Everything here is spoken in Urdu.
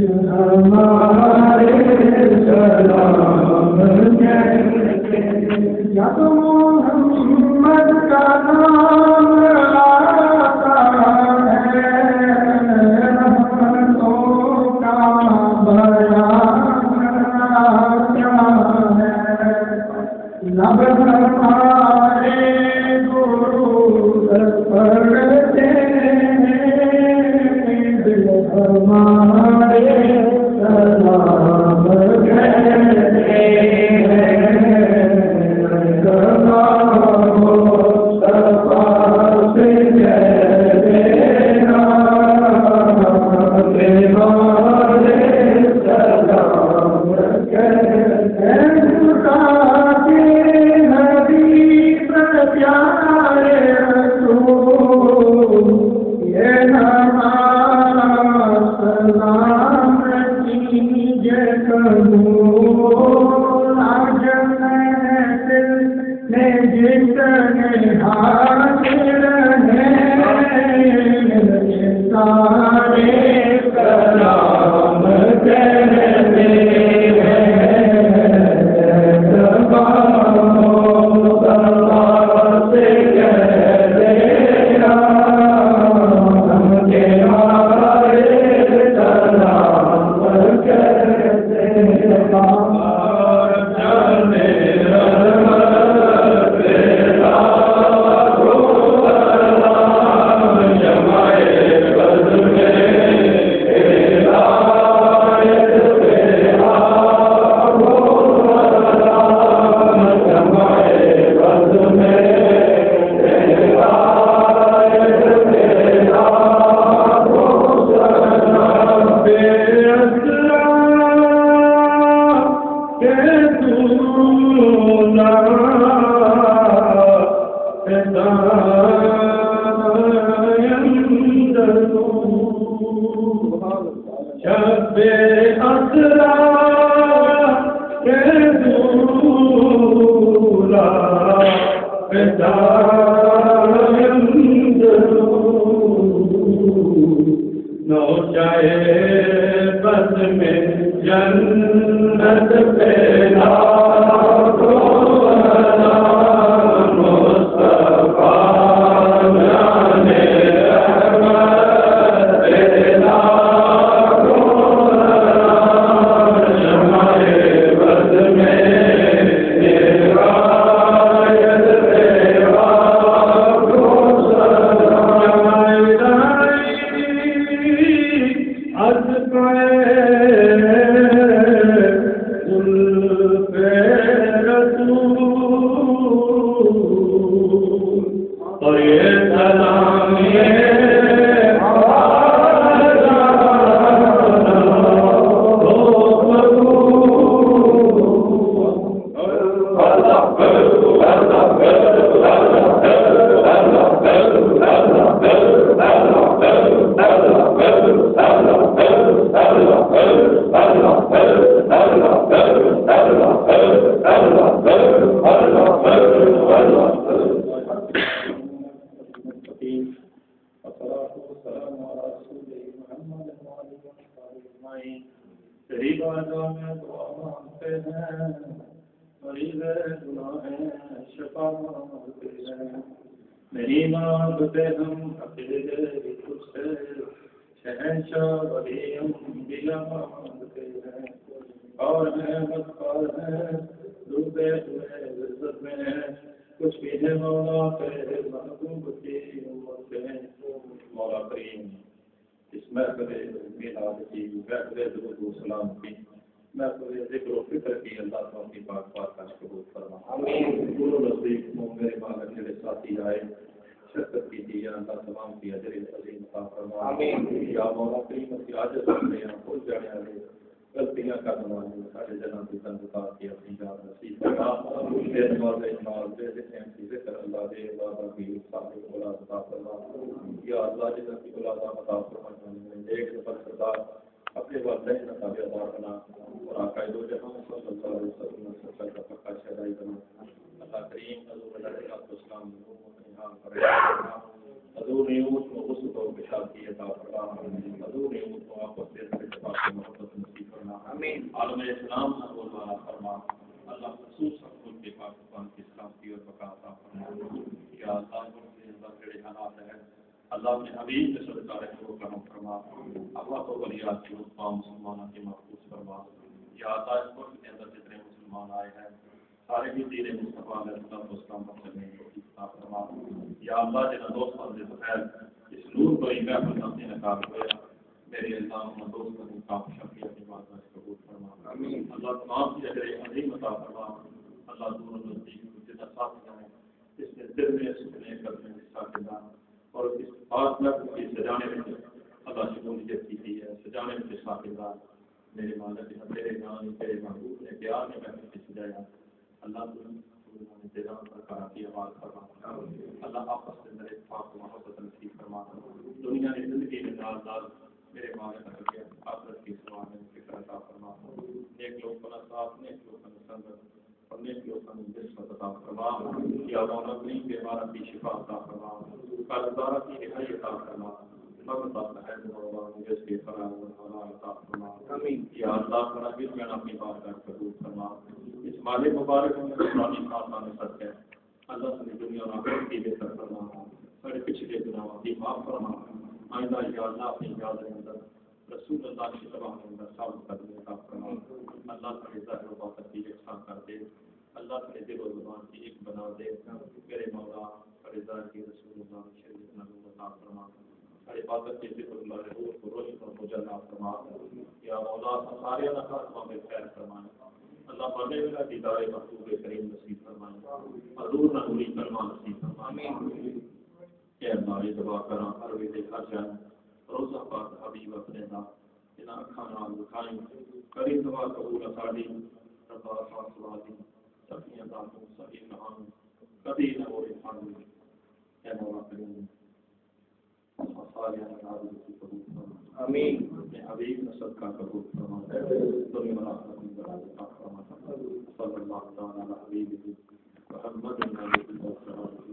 ہمارے سلام کہتے جب محمد کا نام آتا ہے رحمتوں کا بیان آتا ہے لب ہمارے درود پڑھتے دل ہمارے سلام کہتے حضور نے اس کو غسل و بشارتی عطا فرما، حضور نے اس کو آپس سے اتفاق سے محبت عالم اسلام سے بولوانا فرما اللہ خصوصاً ملک پاکستان کی سلامتی اور بقا عطا فرما یا اللہ ملک کے اندر جڑے حالات ہیں اللہ اپنے حبیب کے صدقہ رحم و کرم فرما اللہ کو ولیات کی تمام مسلمانوں کی محفوظ فرما یا اللہ اس ملک کے اندر جتنے مسلمان آئے ہیں سارے بھی دین مصطفیٰ علیہ السلام پر چلنے کو عطا فرما یا اللہ جنہاں دوستان سے بخیر اس نور کو ہی محفل نفسی نکال ہوئے میرے الزام و دوستوں نے کام شکریہ اپنی بات میں قبول فرما اللہ تمام کی اجر عظیم عطا فرما اللہ دور و نزدیک جتنا ساتھیاں ہیں اس نے دل میں سکنے کرنے میں ساتھیاں اور اس بات میں کی سجانے میں اللہ شمولیت کی ہے سجانے میں ساتھیاں میرے مالک نے تیرے جان تیرے محبوب نے پیار میں محفل کی سجایا اللہ نے تیرا برقرار کی آواز فرما اللہ آپس کے اندر اتفاق و محبت نصیب فرما دنیا کی زندگی میں نال نال میرے مالک کے آخرت کی سوال میں فکر عطا فرما نیک لوگ کا ساتھ نیک لوگ کا سنگت اور نیک لوگ کا نسبت عطا فرما یا مولا اپنی بیماروں کی شفا عطا فرما قرضداروں کی رہائی عطا فرما مغفرت ہے مولا مجھے سے فرا ولا عطا فرما یا اللہ تعالی میں اپنی بات کا قبول فرما اس مال مبارک میں پرانی خاصان سچ ہے اللہ سے دنیا اور آخرت کی بہتر فرما سارے پچھلے گناہوں کی معاف فرما آئندہ یا اللہ اپنی یاد کے اندر رسول اللہ کی تباہ کے اندر ثابت کر دے عطا فرما اللہ تعالی ظاہر و باطن کی یکساں کر دے اللہ تعالی دل و زبان کی ایک بنا دے میرے مولا رضا کی رسول اللہ شریعت نبی عطا فرما سارے عبادت کے ذکر اللہ روح کو روشن اور مجلہ فرما یا مولا سارے خاتمہ میں خیر فرمائے اللہ پڑھنے والا دیدار محبوب کریم نصیب فرمائے حضور نوری کلمہ نصیب فرمائے اے اللہ یہ دعا کراں ہر ویلے ہر جان روزہ پاک حبیب اپنے دا جنہاں اکھاں نال دکھائیں کریم دعا قبول ساڈی ربا پاک سوادی سخیاں دا صحیح کہاں کبھی نہ ہوئے پھان اے مولا کریم آمین حبیب نے صدقہ قبول فرما دنیا اور آخرت میں بڑا عطا فرما صلی اللہ تعالی علیہ وسلم محمد